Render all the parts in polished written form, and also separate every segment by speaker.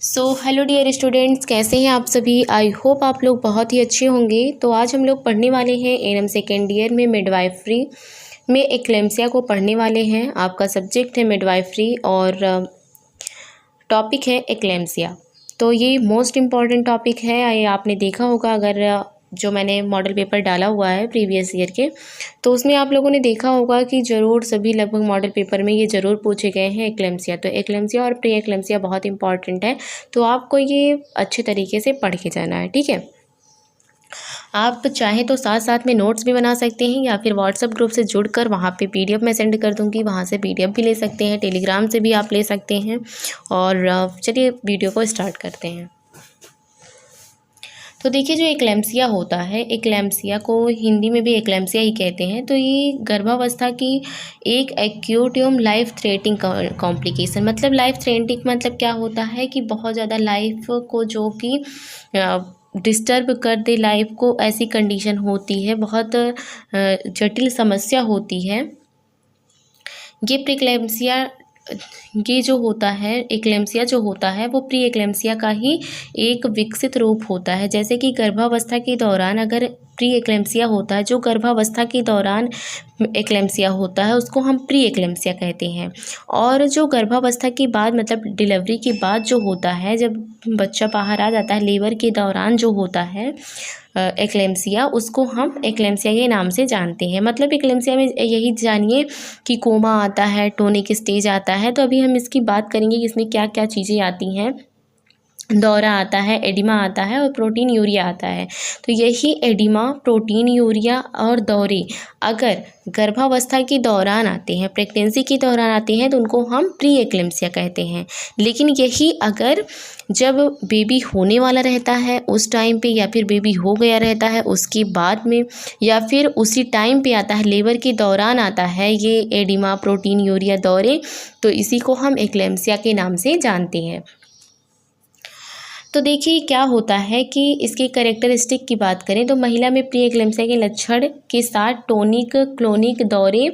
Speaker 1: Hello dear students, कैसे हैं आप सभी। आई होप आप लोग बहुत ही अच्छे होंगे। तो आज हम लोग पढ़ने वाले हैं एनएम सेकेंड ईयर में मिडवाइफरी में एक्लेम्सिया को पढ़ने वाले हैं। आपका सब्जेक्ट है मिडवाइफरी और टॉपिक है एक्लेम्सिया। तो ये मोस्ट इम्पॉर्टेंट टॉपिक है। ये आपने देखा होगा, अगर जो मैंने मॉडल पेपर डाला हुआ है प्रीवियस ईयर के, तो उसमें आप लोगों ने देखा होगा कि ज़रूर सभी लगभग मॉडल पेपर में ये ज़रूर पूछे गए हैं एक्लेम्सिया। तो एक्लेम्सिया और प्री एक्लेम्सिया बहुत इंपॉर्टेंट है, तो आपको ये अच्छे तरीके से पढ़ के जाना है, ठीक है। आप चाहें तो साथ साथ में नोट्स भी बना सकते हैं या फिर व्हाट्सएप ग्रुप से जुड़कर वहाँ पे पीडीएफ मैं सेंड कर दूँगी, वहाँ से पीडीएफ भी ले सकते हैं, टेलीग्राम से भी आप ले सकते हैं। और चलिए वीडियो को स्टार्ट करते हैं। तो देखिए, जो एक्लेम्सिया होता है, एक्लेम्सिया को हिंदी में भी एक्लेम्सिया ही कहते हैं। तो ये गर्भावस्था की एक एक्यूट एवं लाइफ थ्रेटिंग कॉम्प्लिकेशन, मतलब लाइफ थ्रेटिंग मतलब क्या होता है कि बहुत ज़्यादा लाइफ को जो कि डिस्टर्ब कर दे लाइफ को, ऐसी कंडीशन होती है, बहुत जटिल समस्या होती है। ये प्रीक्लेम्सिया, ये जो होता है एक्लेम्सिया जो होता है वो प्री एक्लेम्सिया का ही एक विकसित रूप होता है। जैसे कि गर्भावस्था के दौरान अगर प्री एक्लेम्सिया होता है, जो गर्भावस्था के दौरान एक्लेम्सिया होता है उसको हम प्री एक्लेम्सिया कहते हैं। और जो गर्भावस्था के बाद मतलब डिलीवरी के बाद जो होता है, जब बच्चा बाहर आ जाता है, लेबर के दौरान जो होता है एक्लेम्सिया, उसको हम एक्लेम्सिया के नाम से जानते हैं। मतलब एक्लेम्सिया में यही जानिए कि कोमा आता है, टोनिक स्टेज आता है। तो अभी हम इसकी बात करेंगे कि इसमें क्या क्या चीज़ें आती हैं। दौरा आता है, एडिमा आता है और प्रोटीन यूरिया आता है। तो यही एडिमा, प्रोटीन यूरिया और दौरे अगर गर्भावस्था के दौरान आते हैं, प्रेगनेंसी के दौरान आते हैं, तो उनको हम प्री एक्लेम्सिया कहते हैं। लेकिन यही अगर जब बेबी होने वाला रहता है उस टाइम पे, या फिर बेबी हो गया रहता है उसके बाद में, या फिर उसी टाइम पे आता है, लेबर के दौरान आता है ये एडिमा, प्रोटीन यूरिया, दौरे, तो इसी को हम एक्लेम्सिया के नाम से जानते हैं। तो देखिए क्या होता है कि इसके कैरेक्टरिस्टिक की बात करें तो महिला में प्री एक्लेम्सिया के लक्षण के साथ टोनिक, क्लोनिक, दौरे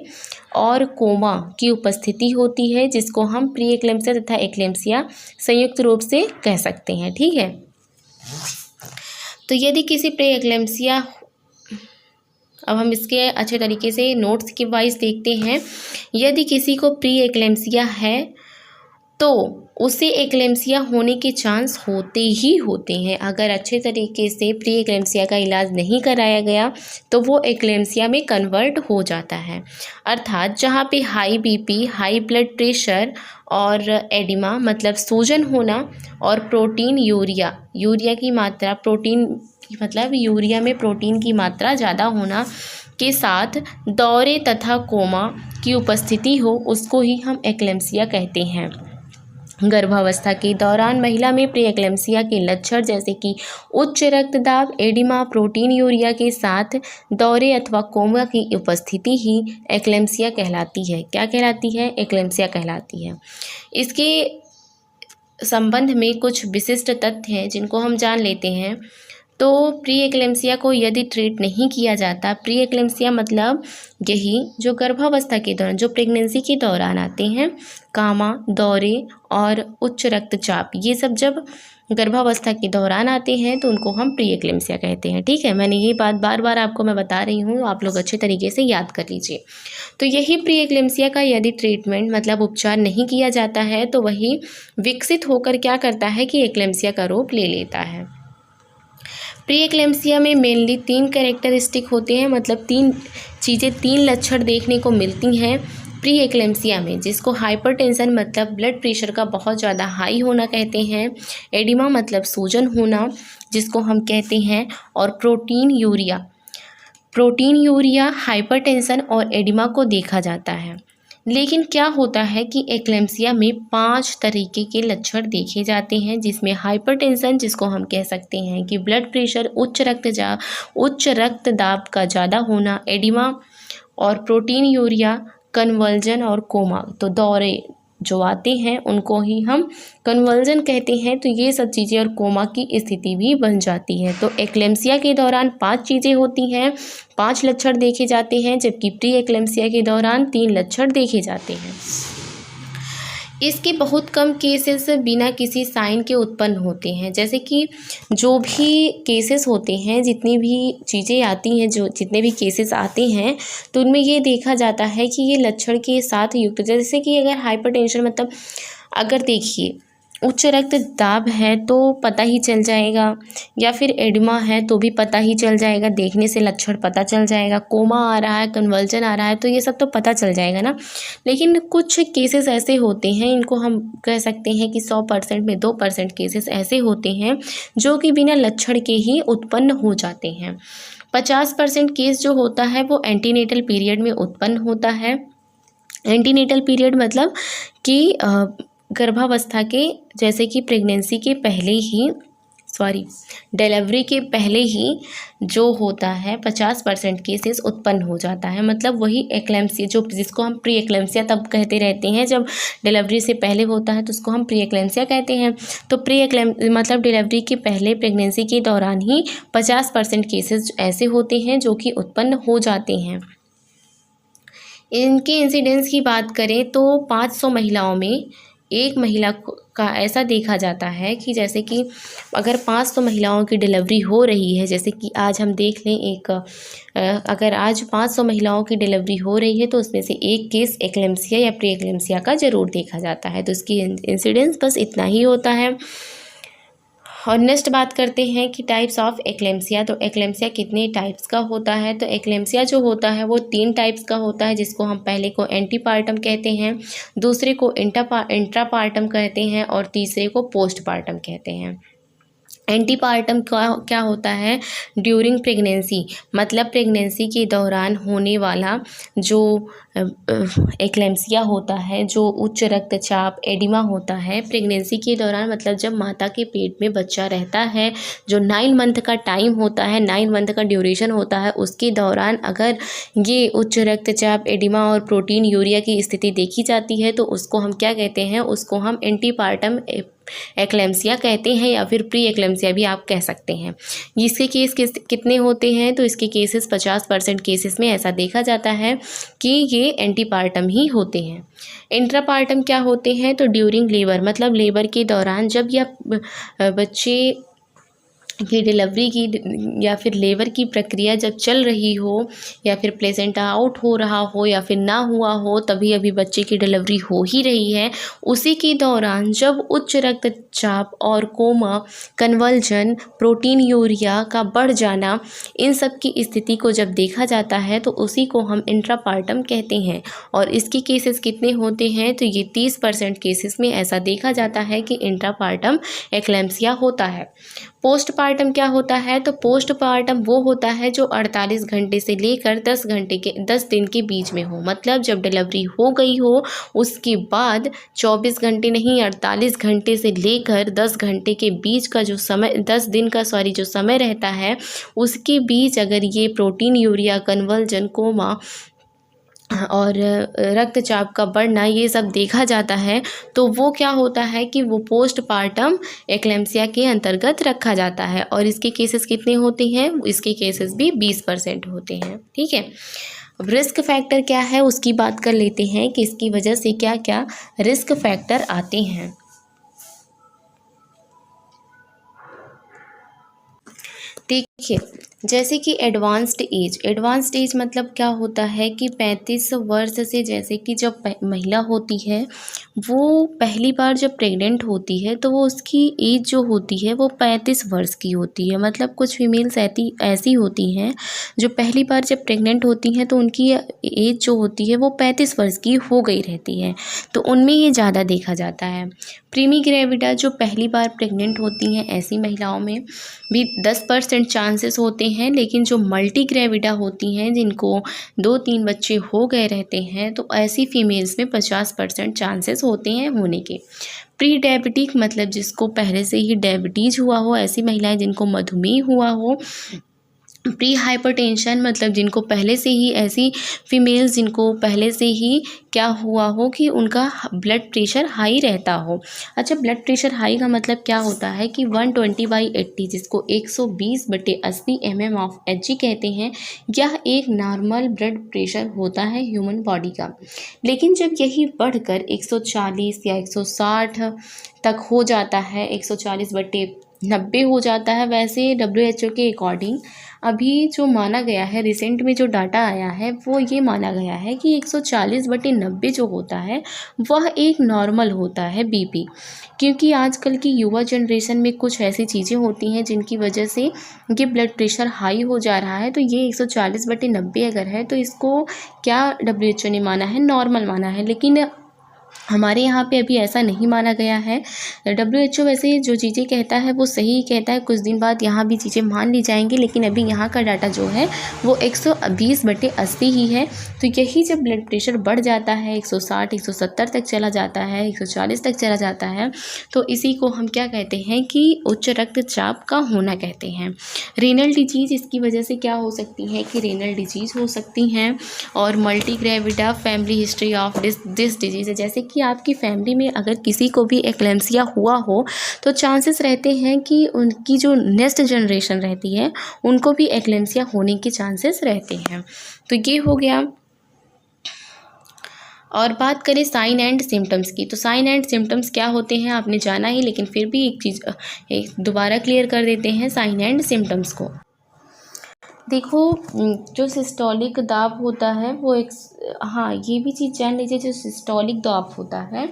Speaker 1: और कोमा की उपस्थिति होती है, जिसको हम प्री एक्लेम्सिया तथा एक्लेम्सिया संयुक्त रूप से कह सकते हैं, ठीक है। तो यदि किसी प्री एक्लेम्सिया, अब हम इसके अच्छे तरीके से नोट्स के वाइज देखते हैं। यदि किसी को प्री एक्लेम्सिया है तो उसे एक्लेम्सिया होने के चांस होते ही होते हैं। अगर अच्छे तरीके से प्री एक्लेम्सिया का इलाज नहीं कराया गया तो वो एक्लेम्सिया में कन्वर्ट हो जाता है। अर्थात जहाँ पे high BP, high blood pressure और एडिमा मतलब सूजन होना और प्रोटीन यूरिया, यूरिया की मात्रा, प्रोटीन मतलब यूरिया में प्रोटीन की मात्रा ज़्यादा होना के साथ दौरे तथा कोमा की उपस्थिति हो, उसको ही हम एक्लेम्सिया कहते हैं। गर्भावस्था के दौरान महिला में प्री एक्लेम्सिया के लक्षण जैसे कि उच्च रक्तदाब, एडिमा, प्रोटीन यूरिया के साथ दौरे अथवा कोमा की उपस्थिति ही एक्लेम्सिया कहलाती है। क्या कहलाती है? एक्लेम्सिया कहलाती है। इसके संबंध में कुछ विशिष्ट तथ्य हैं जिनको हम जान लेते हैं। तो प्री एक्लेम्सिया को यदि ट्रीट नहीं किया जाता, प्री एक्लेम्सिया मतलब यही जो गर्भावस्था के दौरान, जो प्रेगनेंसी के दौरान आते हैं, कामा, दौरे और उच्च रक्तचाप, ये सब जब गर्भावस्था के दौरान आते हैं तो उनको हम प्री एक्लेम्सिया कहते हैं, ठीक है। मैंने ये बात बार बार आपको मैं बता रही हूँ, आप लोग अच्छे तरीके से याद कर लीजिए। तो यही प्री एक्लेम्सिया का यदि ट्रीटमेंट मतलब उपचार नहीं किया जाता है तो वही विकसित होकर क्या करता है कि एक्लेम्सिया का रूप ले लेता है। प्री एक्लेम्सिया में मेनली 3 कैरेक्टरिस्टिक होते हैं, मतलब 3 चीज़ें, 3 लक्षण देखने को मिलती हैं प्री एक्लेम्सिया में, जिसको हाइपरटेंशन मतलब ब्लड प्रेशर का बहुत ज़्यादा हाई होना कहते हैं, एडिमा मतलब सूजन होना जिसको हम कहते हैं, और प्रोटीन यूरिया हाइपरटेंशन और एडिमा को देखा जाता है। लेकिन क्या होता है कि एक्लेम्सिया में 5 तरीके के लक्षण देखे जाते हैं, जिसमें हाइपरटेंशन, जिसको हम कह सकते हैं कि ब्लड प्रेशर, उच्च रक्तदाब का ज़्यादा होना, एडिमा और प्रोटीन यूरिया, कन्वर्जन और कोमा, तो दौरे जो आते हैं उनको ही हम कन्वर्जन कहते हैं। तो ये सब चीज़ें और कोमा की स्थिति भी बन जाती है। तो एक्लेम्सिया के दौरान 5 चीज़ें होती हैं, 5 लक्षण देखे जाते हैं, जबकि प्री एक्लेम्सिया के दौरान 3 लक्षण देखे जाते हैं। इसके बहुत कम केसेस बिना किसी साइन के उत्पन्न होते हैं। जैसे कि जो भी केसेस होते हैं, जितनी भी चीज़ें आती हैं, जो जितने भी केसेस आते हैं, तो उनमें ये देखा जाता है कि ये लक्षण के साथ युक्त, जैसे कि अगर हाइपरटेंशन मतलब अगर देखिए उच्च रक्तदाब है तो पता ही चल जाएगा, या फिर एडिमा है तो भी पता ही चल जाएगा, देखने से लक्षण पता चल जाएगा। कोमा आ रहा है, कन्वल्जन आ रहा है, तो ये सब तो पता चल जाएगा ना। लेकिन कुछ केसेस ऐसे होते हैं, इनको हम कह सकते हैं कि 100% में 2% केसेस ऐसे होते हैं जो कि बिना लक्षण के ही उत्पन्न हो जाते हैं। 50% केस जो होता है वो एंटीनेटल पीरियड में उत्पन्न होता है। एंटीनेटल पीरियड मतलब कि गर्भावस्था के, जैसे कि प्रेगनेंसी के पहले ही, डिलीवरी के पहले ही जो होता है 50% केसेस उत्पन्न हो जाता है। मतलब वही एक्लेम्सिया, जो जिसको हम प्री एक्लेम्सिया तब कहते रहते हैं, जब डिलीवरी से पहले होता है तो उसको हम प्री एक्लेम्सिया कहते हैं। तो मतलब डिलीवरी के पहले प्रेगनेंसी के दौरान ही 50% केसेस ऐसे होते हैं जो कि उत्पन्न हो जाते हैं। इनके इंसिडेंस की बात करें तो 500 महिलाओं में एक महिला का ऐसा देखा जाता है कि जैसे कि अगर 500 महिलाओं की डिलीवरी हो रही है, जैसे कि आज हम देख लें अगर आज 500 महिलाओं की डिलीवरी हो रही है तो उसमें से एक केस एक्लेम्सिया या प्री एक्लेम्सिया का ज़रूर देखा जाता है। तो इसकी इंसिडेंस बस इतना ही होता है। और नेक्स्ट बात करते हैं कि टाइप्स ऑफ एक्लेम्सिया। तो एक्लेम्सिया कितने टाइप्स का होता है? तो एक्लेम्सिया जो होता है वो 3 टाइप्स का होता है, जिसको हम पहले को एंटीपार्टम कहते हैं, दूसरे को इंट्रापार्टम कहते हैं और तीसरे को पोस्टपार्टम कहते हैं। एंटीपार्टम क्या होता है? ड्यूरिंग प्रेगनेंसी, मतलब प्रेगनेंसी के दौरान होने वाला जो एक्लेम्सिया होता है, जो उच्च रक्तचाप एडिमा होता है प्रेगनेंसी के दौरान, मतलब जब माता के पेट में बच्चा रहता है, जो 9 मंथ का टाइम होता है, 9 मंथ का ड्यूरेशन होता है, उसके दौरान अगर ये उच्च रक्तचाप एडिमा और प्रोटीन यूरिया की स्थिति देखी जाती है तो उसको हम क्या कहते हैं? उसको हम एंटीपार्टम एक्लेम्सिया कहते हैं, या फिर प्री एक्लेम्सिया भी आप कह सकते हैं। इसके केस कितने होते हैं? तो इसके केसेस 50% केसेस में ऐसा देखा जाता है कि ये एंटीपार्टम ही होते हैं। इंट्रापार्टम क्या होते हैं? तो ड्यूरिंग लेबर, मतलब लेबर के दौरान जब यह बच्चे की डिलीवरी की या फिर लेबर की प्रक्रिया जब चल रही हो, या फिर प्लेसेंटा आउट हो रहा हो, या फिर ना हुआ हो, तभी अभी बच्चे की डिलीवरी हो ही रही है, उसी के दौरान जब उच्च रक्तचाप और कोमा, कन्वल्जन, प्रोटीन यूरिया का बढ़ जाना, इन सब की स्थिति को जब देखा जाता है तो उसी को हम इंट्रापार्टम कहते हैं। और इसके केसेस कितने होते हैं? तो ये 30% केसेस में ऐसा देखा जाता है कि इंट्रापार्टम एक्लेम्सिया होता है। पोस्टपार्टम क्या होता है? तो पोस्टपार्टम वो होता है जो 48 घंटे से लेकर 10 दिन के बीच में हो, मतलब जब डिलीवरी हो गई हो उसके बाद 24 घंटे नहीं, 48 घंटे से लेकर 10 घंटे के बीच का जो समय, 10 दिन का जो समय रहता है, उसके बीच अगर ये प्रोटीन यूरिया, कन्वल्जन, कोमा और रक्तचाप का बढ़ना ये सब देखा जाता है, तो वो क्या होता है कि वो पोस्टपार्टम एक्लेम्सिया के अंतर्गत रखा जाता है। और इसके केसेस कितने होते हैं? इसके केसेस भी 20% होते हैं। ठीक है, अब रिस्क फैक्टर क्या है उसकी बात कर लेते हैं कि इसकी वजह से क्या क्या रिस्क फैक्टर आते हैं। देखिए, जैसे कि एडवांस्ड एज मतलब क्या होता है कि 35 वर्ष से, जैसे कि जब महिला होती है वो पहली बार जब प्रेग्नेंट होती है तो वो उसकी एज जो होती है वो 35 वर्ष की होती है। मतलब कुछ फीमेल्स ऐसी होती हैं जो पहली बार जब प्रेग्नेंट होती हैं तो उनकी एज जो होती है वो 35 वर्ष की हो गई रहती है, तो उनमें ये ज़्यादा देखा जाता है। प्रीमी ग्रेविडा जो पहली बार प्रेग्नेंट होती हैं ऐसी महिलाओं में भी 10% चांसेस होते हैं, लेकिन जो मल्टी ग्रेविडा होती हैं जिनको 2-3 बच्चे हो गए रहते हैं तो ऐसी फीमेल्स में 50% चांसेस होते हैं होने के। प्री डायबिटिक मतलब जिसको पहले से ही डायबिटीज़ हुआ हो, ऐसी महिलाएं जिनको मधुमेह हुआ हो, प्री हाइपरटेंशन मतलब जिनको पहले से ही ऐसी फीमेल्स जिनको पहले से ही क्या हुआ हो कि उनका ब्लड प्रेशर हाई रहता हो। अच्छा, ब्लड प्रेशर हाई का मतलब क्या होता है कि 120/80 जिसको 120/80 mmHg कहते हैं, यह एक नॉर्मल ब्लड प्रेशर होता है ह्यूमन बॉडी का। लेकिन जब यही बढ़कर 140 या 160 तक हो जाता है, 140/90 हो जाता है, वैसे WHO के अकॉर्डिंग अभी जो माना गया है, रिसेंट में जो डाटा आया है वो ये माना गया है कि 140/90 जो होता है वह एक नॉर्मल होता है बीपी। क्योंकि आजकल की युवा जनरेशन में कुछ ऐसी चीज़ें होती हैं जिनकी वजह से ये ब्लड प्रेशर हाई हो जा रहा है। तो ये 140/90 अगर है तो इसको क्या WHO ने माना है, नॉर्मल माना है। लेकिन हमारे यहाँ पे अभी ऐसा नहीं माना गया है। WHO वैसे जो चीज़ें कहता है वो सही ही कहता है, कुछ दिन बाद यहाँ भी चीज़ें मान ली जाएंगी, लेकिन अभी यहाँ का डाटा जो है वो 120/80 ही है। तो यही जब ब्लड प्रेशर बढ़ जाता है 160 170 तक चला जाता है, 140 तक चला जाता है, तो इसी को हम क्या कहते हैं कि उच्च रक्तचाप का होना कहते हैं। रीनल डिजीज़ इसकी वजह से क्या हो सकती है कि रीनल डिजीज़ हो सकती हैं, और multi gravida family history of this disease है। जैसे कि आपकी फैमिली में अगर किसी को भी एक्लेम्सिया हुआ हो तो चांसेस रहते हैं कि उनकी जो नेक्स्ट जनरेशन रहती है उनको भी एक्लेम्सिया होने के चांसेस रहते हैं। तो ये हो गया। और बात करें साइन एंड सिम्टम्स की, तो साइन एंड सिम्टम्स क्या होते हैं आपने जाना ही, लेकिन फिर भी एक चीज़ दोबारा क्लियर कर देते हैं साइन एंड सिम्टम्स को। देखो, जो सिस्टोलिक दाब होता है वो हाँ, ये भी चीज़ जान लीजिए, जो सिस्टोलिक दाब होता है,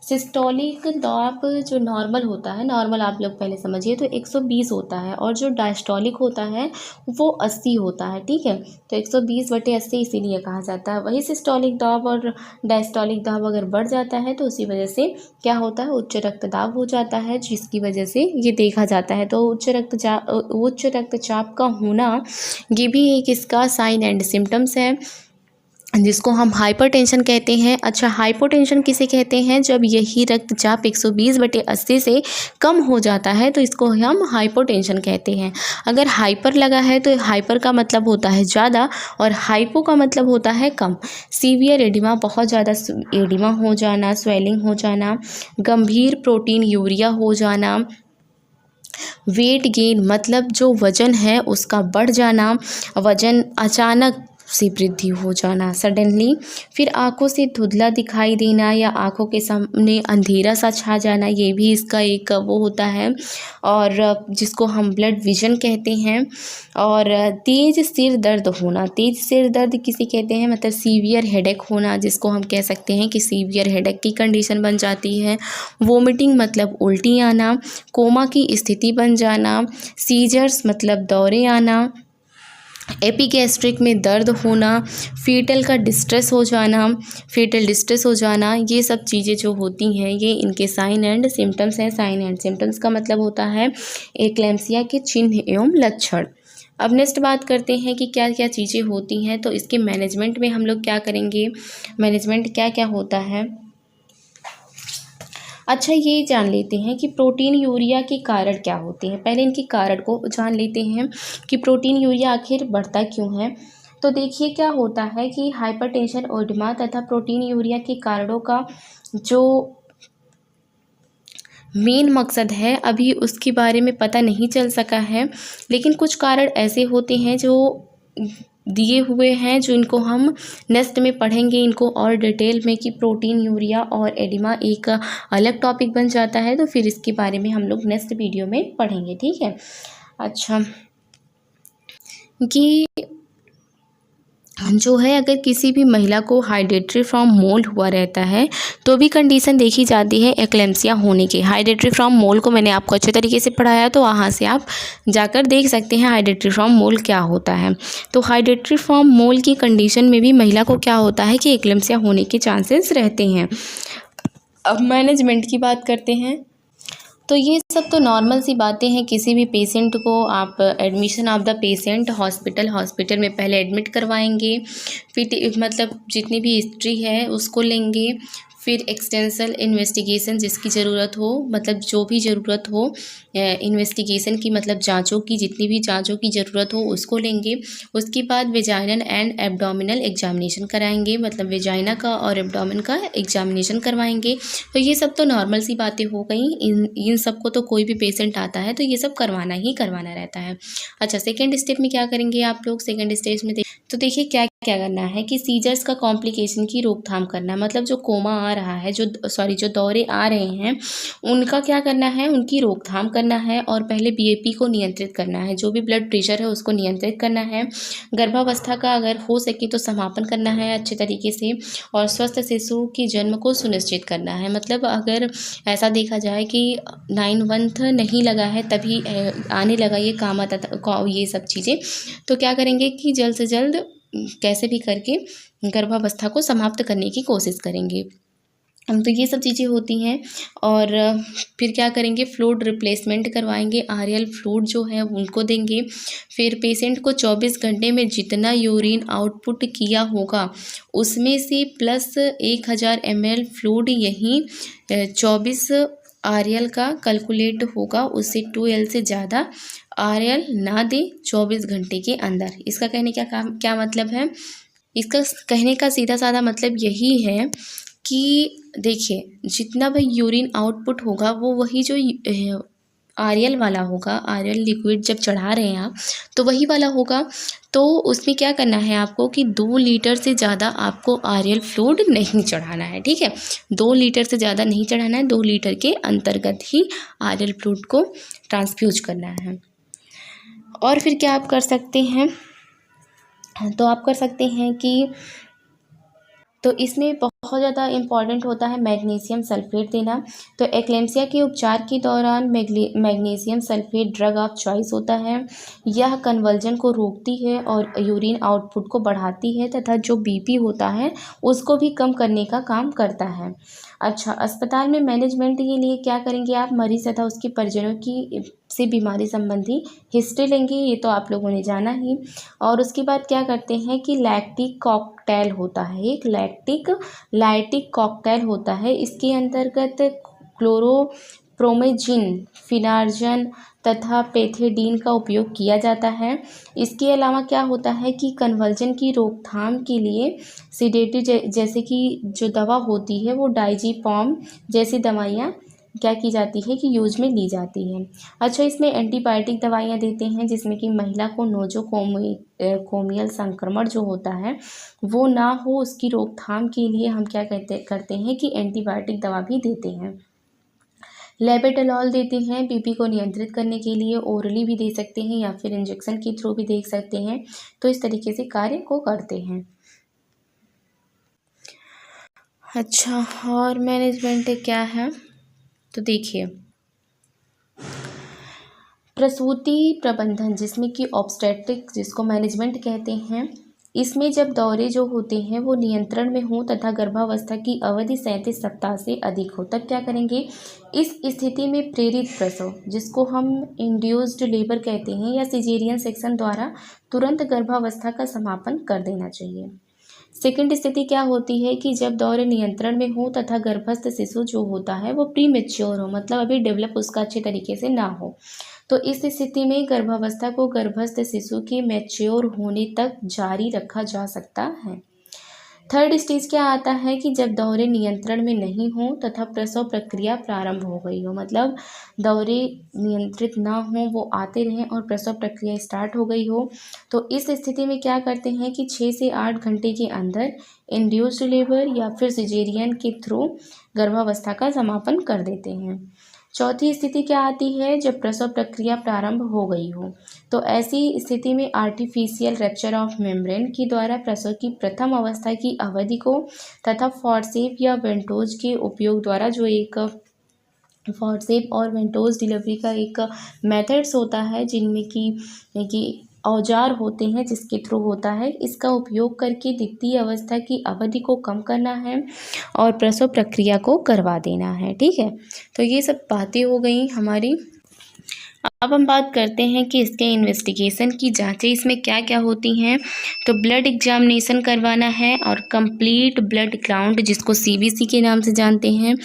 Speaker 1: सिस्टोलिक दाब जो नॉर्मल होता है, नॉर्मल आप लोग पहले समझिए, तो 120 होता है, और जो डायस्टोलिक होता है वो 80 होता है। ठीक है, तो 120/80 इसीलिए कहा जाता है। वही सिस्टोलिक दाब और डायस्टोलिक दाब अगर बढ़ जाता है तो उसी वजह से क्या होता है, उच्च रक्तदाब हो जाता है, जिसकी वजह से ये देखा जाता है। तो उच्च रक्तचाप का होना ये भी एक इसका साइन एंड सिम्टम्स है, जिसको हम हाइपरटेंशन कहते हैं। अच्छा, हाइपोटेंशन किसे कहते हैं, जब यही रक्तचाप 120/80 से कम हो जाता है तो इसको हम हाइपोटेंशन कहते हैं। अगर हाइपर लगा है तो हाइपर का मतलब होता है ज़्यादा, और हाइपो का मतलब होता है कम। सीवियर एडिमा, बहुत ज़्यादा एडिमा हो जाना, स्वेलिंग हो जाना, गंभीर प्रोटीन यूरिया हो जाना, वेट गेन मतलब जो वज़न है उसका बढ़ जाना, वज़न अचानक से वृद्धि हो जाना सडनली, फिर आँखों से धुंधला दिखाई देना या आँखों के सामने अंधेरा सा छा जाना, ये भी इसका एक वो होता है, और जिसको हम ब्लड विजन कहते हैं। और तेज़ सिर दर्द होना, तेज़ सिर दर्द किसे कहते हैं, मतलब सीवियर हेडेक होना, जिसको हम कह सकते हैं कि सीवियर हेडेक की कंडीशन बन जाती है। वोमिटिंग मतलब उल्टी आना, कोमा की स्थिति बन जाना, सीजर्स मतलब दौरे आना, एपिगैस्ट्रिक में दर्द होना, फीटल डिस्ट्रेस हो जाना, ये सब चीज़ें जो होती हैं ये इनके साइन एंड सिम्टम्स हैं। साइन एंड सिम्टम्स का मतलब होता है एक्लेम्सिया के चिन्ह एवं लक्षण। अब नेक्स्ट बात करते हैं कि क्या क्या चीज़ें होती हैं, तो इसके मैनेजमेंट में हम लोग क्या करेंगे, मैनेजमेंट क्या क्या होता है। अच्छा, ये जान लेते हैं कि प्रोटीन यूरिया के कारण क्या होते हैं। पहले इनके कारण को जान लेते हैं कि प्रोटीन यूरिया आखिर बढ़ता क्यों है। तो देखिए क्या होता है कि हाइपरटेंशन, ओडिमा तथा प्रोटीन यूरिया के कारणों का जो मेन मकसद है अभी उसके बारे में पता नहीं चल सका है, लेकिन कुछ कारण ऐसे होते हैं जो दिए हुए हैं, जो इनको हम नेक्स्ट में पढ़ेंगे इनको और डिटेल में, कि प्रोटीन यूरिया और एडिमा एक अलग टॉपिक बन जाता है, तो फिर इसके बारे में हम लोग नेक्स्ट वीडियो में पढ़ेंगे। ठीक है। अच्छा, कि जो है अगर किसी भी महिला को हाइड्रेटरी फ्रॉम मोल्ड हुआ रहता है तो भी कंडीशन देखी जाती है एक्लेम्सिया होने की। हाइड्रेटरी फ्रॉम मोल्ड को मैंने आपको अच्छे तरीके से पढ़ाया, तो वहाँ से आप जाकर देख सकते हैं हाइड्रेटरी फ्रॉम मोल्ड क्या होता है। तो हाइड्रेटरी फ्रॉम मोल्ड की कंडीशन में भी महिला को क्या होता है कि एक्लेम्सिया होने के चांसेस रहते हैं। अब मैनेजमेंट की बात करते हैं। तो ये सब तो नॉर्मल सी बातें हैं। किसी भी पेशेंट को आप admission of the patient hospital में पहले एडमिट करवाएंगे, फिर मतलब जितनी भी हिस्ट्री है उसको लेंगे, फिर एक्सटेंसल इन्वेस्टिगेशन जिसकी ज़रूरत हो, मतलब जो भी ज़रूरत हो इन्वेस्टिगेशन की, मतलब जांचों की, जितनी भी जांचों की ज़रूरत हो उसको लेंगे। उसके बाद वेजाइनल एंड एब्डोमिनल एग्जामिनेशन कराएंगे, मतलब वेजाइना का और एब्डोमेन का एग्जामिनेशन करवाएंगे। तो ये सब तो नॉर्मल सी बातें हो गई, इन सब को तो कोई भी पेशेंट आता है तो ये सब करवाना ही करवाना रहता है। अच्छा, सेकेंड स्टेप में क्या करेंगे आप लोग? सेकेंड स्टेज में तो देखिए क्या क्या करना है कि सीजर्स का कॉम्प्लिकेशन की रोकथाम करना है, मतलब जो कोमा आ रहा है, जो दौरे आ रहे हैं उनका क्या करना है, उनकी रोकथाम करना है और पहले बीएपी को नियंत्रित करना है, जो भी ब्लड प्रेशर है उसको नियंत्रित करना है। गर्भावस्था का अगर हो सके तो समापन करना है अच्छे तरीके से और स्वस्थ शिशु के जन्म को सुनिश्चित करना है। मतलब अगर ऐसा देखा जाए कि 9 मंथ नहीं लगा है तभी आने लगा ये ये सब चीज़ें, तो क्या करेंगे कि जल्द से जल्द कैसे भी करके गर्भावस्था को समाप्त करने की कोशिश करेंगे। तो ये सब चीज़ें होती हैं। और फिर क्या करेंगे, फ्लूइड रिप्लेसमेंट करवाएंगे, आरएल फ्लूइड जो है उनको देंगे। फिर पेशेंट को 24 घंटे में जितना यूरिन आउटपुट किया होगा उसमें से प्लस 1000 ml फ्लूइड यहीं 24 आरएल का कैलकुलेट होगा, उससे 2L से ज़्यादा आरएल ना दे 24 घंटे के अंदर। इसका कहने क्या मतलब है? इसका कहने का सीधा साधा मतलब यही है कि देखिए जितना भी यूरिन आउटपुट होगा वो वही जो आरएल वाला होगा, आरएल लिक्विड जब चढ़ा रहे हैं आप तो वही वाला होगा। तो उसमें क्या करना है आपको कि 2 लीटर से ज़्यादा आपको आरएल फ्लूइड नहीं चढ़ाना है, ठीक है। 2 लीटर से ज़्यादा नहीं चढ़ाना है, 2 लीटर के अंतर्गत ही आरएल फ्लूइड को ट्रांसफ्यूज करना है। और फिर क्या आप कर सकते हैं, तो आप कर सकते हैं कि तो इसमें बहुत ज़्यादा इम्पॉर्टेंट होता है मैग्नीशियम सल्फेट देना। तो एक्लेम्सिया के उपचार के दौरान magnesium sulphate drug of choice होता है। यह कन्वर्जन को रोकती है और यूरिन आउटपुट को बढ़ाती है तथा जो बीपी होता है उसको भी कम करने का काम करता है। अच्छा, अस्पताल में मैनेजमेंट के लिए क्या करेंगे आप? मरीज तथा उसके परिजनों की से बीमारी संबंधी हिस्ट्री लेंगे, ये तो आप लोगों ने जाना ही। और उसके बाद क्या करते हैं कि लैक्टिक कॉकटेल होता है, एक लाइटिक कॉकटेल होता है। इसके अंतर्गत क्लोरोप्रोमेजिन, फिनार्जन तथा पेथेडीन का उपयोग किया जाता है। इसके अलावा क्या होता है कि कन्वर्जन की रोकथाम के लिए सिडेटिव जैसे कि जो दवा होती है वो डाइजीपॉम जैसी दवाइयाँ क्या की जाती है कि यूज में ली जाती है। अच्छा, इसमें एंटीबायोटिक दवाइयाँ देते हैं जिसमें कि महिला को नोजोकोमियल संक्रमण जो होता है वो ना हो, उसकी रोकथाम के लिए हम क्या करते हैं कि एंटीबायोटिक दवा भी देते हैं। लेबेटालॉल देते हैं बीपी को नियंत्रित करने के लिए, ओरली भी दे सकते हैं या फिर इंजेक्शन के थ्रू भी दे सकते हैं। तो इस तरीके से कार्य को करते हैं। अच्छा, और मैनेजमेंट क्या है? तो देखिए, प्रसूति प्रबंधन जिसमें कि ऑब्स्टेट्रिक जिसको मैनेजमेंट कहते हैं, इसमें जब दौरे जो होते हैं वो नियंत्रण में हो तथा गर्भावस्था की अवधि 37 सप्ताह से अधिक हो, तब क्या करेंगे? इस स्थिति में प्रेरित प्रसव जिसको हम इंड्यूस्ड लेबर कहते हैं या सिजेरियन सेक्शन द्वारा तुरंत गर्भावस्था का समापन कर देना चाहिए। सेकंड स्थिति क्या होती है कि जब दौरे नियंत्रण में हो तथा गर्भस्थ शिशु जो होता है वो प्री मेच्योर हो, मतलब अभी डेवलप उसका अच्छे तरीके से ना हो। तो इस स्थिति में गर्भावस्था को गर्भस्थ शिशु के मैच्योर होने तक जारी रखा जा सकता है। थर्ड स्टेज क्या आता है कि जब दौरे नियंत्रण में नहीं हो तथा प्रसव प्रक्रिया प्रारंभ हो गई हो, मतलब दौरे नियंत्रित ना हो, वो आते रहें और प्रसव प्रक्रिया स्टार्ट हो गई हो। तो इस स्थिति में क्या करते हैं कि 6 से 8 घंटे के अंदर इंड्यूस्ड लेबर या फिर सिजेरियन के थ्रू गर्भावस्था का समापन कर देते हैं। चौथी स्थिति क्या आती है? जब प्रसव प्रक्रिया प्रारंभ हो गई हो। तो ऐसी स्थिति में आर्टिफिशियल रप्चर ऑफ मेम्ब्रेन के द्वारा प्रसव की प्रथम अवस्था की अवधि को तथा फॉर्सेप या वेंटोज के उपयोग द्वारा, जो एक फॉर्सेप और वेंटोज डिलीवरी का एक मेथड्स होता है जिनमें कि औजार होते हैं जिसके थ्रू होता है, इसका उपयोग करके द्वितीय अवस्था की अवधि को कम करना है और प्रसव प्रक्रिया को करवा देना है, ठीक है। तो ये सब बातें हो गई हमारी। अब हम बात करते हैं कि इसके इन्वेस्टिगेशन की जांचें इसमें क्या क्या होती हैं। तो ब्लड एग्जामिनेशन करवाना है और कंप्लीट ब्लड काउंट जिसको सीबीसी के नाम से जानते हैं,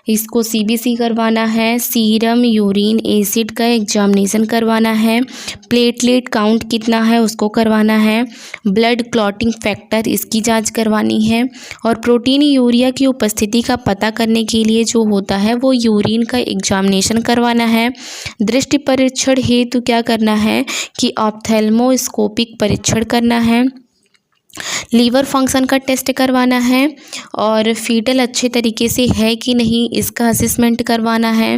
Speaker 1: इसको सीबीसी करवाना है। सीरम यूरिन एसिड का एग्जामिनेशन करवाना है। प्लेटलेट काउंट कितना है उसको करवाना है। ब्लड क्लॉटिंग फैक्टर इसकी जांच करवानी है। और प्रोटीन यूरिया की उपस्थिति का पता करने के लिए जो होता है वो यूरिन का एग्जामिनेशन करवाना है। दृष्टि परीक्षण हेतु क्या करना है कि ऑप्थेल्मोस्कोपिक परीक्षण करना है। लीवर फंक्शन का टेस्ट करवाना है और फीटल अच्छे तरीके से है कि नहीं इसका असेसमेंट करवाना है।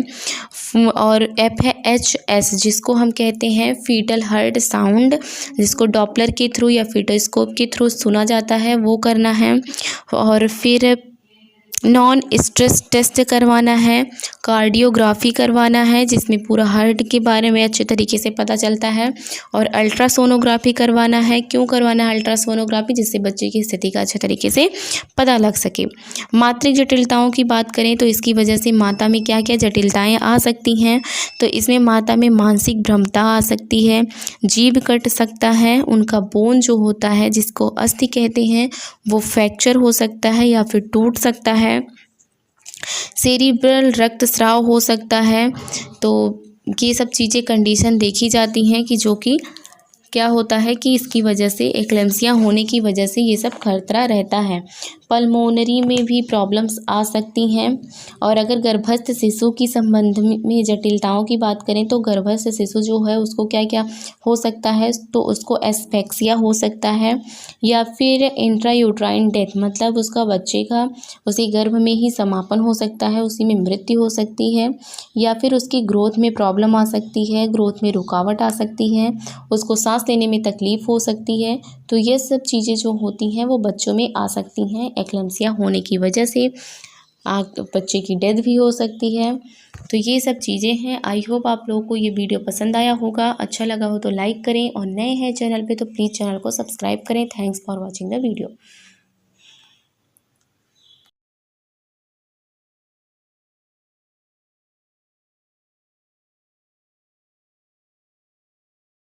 Speaker 1: और FHS जिसको हम कहते हैं फीटल हार्ट साउंड, जिसको डॉपलर के थ्रू या फीटोस्कोप के थ्रू सुना जाता है, वो करना है। और फिर नॉन स्ट्रेस टेस्ट करवाना है। कार्डियोग्राफी करवाना है जिसमें पूरा हार्ट के बारे में अच्छे तरीके से पता चलता है। और अल्ट्रासोनोग्राफी करवाना है। क्यों करवाना है अल्ट्रासोनोग्राफी? जिससे बच्चे की स्थिति का अच्छे तरीके से पता लग सके। मातृक जटिलताओं की बात करें तो इसकी वजह से माता में क्या क्या जटिलताएं आ सकती हैं। तो इसमें माता में मानसिक भ्रमता आ सकती है, जीभ कट सकता है, उनका बोन जो होता है जिसको अस्थि कहते हैं वो फ्रैक्चर हो सकता है या फिर टूट सकता है। सेरिब्रल रक्तस्राव हो सकता है। तो ये सब चीज़ें कंडीशन देखी जाती हैं कि जो कि क्या होता है कि इसकी वजह से एक्लेम्सिया होने की वजह से ये सब खतरा रहता है। पल्मोनरी में भी प्रॉब्लम्स आ सकती हैं। और अगर गर्भस्थ शिशु की संबंध में जटिलताओं की बात करें तो गर्भस्थ शिशु जो है उसको क्या क्या हो सकता है, तो उसको एस्फेक्सिया हो सकता है या फिर इंट्रायूट्राइन डेथ, मतलब उसका बच्चे का उसी गर्भ में ही समापन हो सकता है, उसी में मृत्यु हो सकती है। या फिर उसकी ग्रोथ में प्रॉब्लम आ सकती है, ग्रोथ में रुकावट आ सकती है, उसको सांस लेने में तकलीफ़ हो सकती है। तो ये सब चीज़ें जो होती हैं वो बच्चों में आ सकती हैं एक्लेम्सिया होने की वजह से। बच्चे की डेथ भी हो सकती है। तो ये सब चीज़ें हैं। आई होप आप लोगों को ये वीडियो पसंद आया होगा। अच्छा लगा हो तो लाइक करें और नए हैं चैनल पे तो प्लीज़ चैनल को सब्सक्राइब करें। Thanks for watching the video.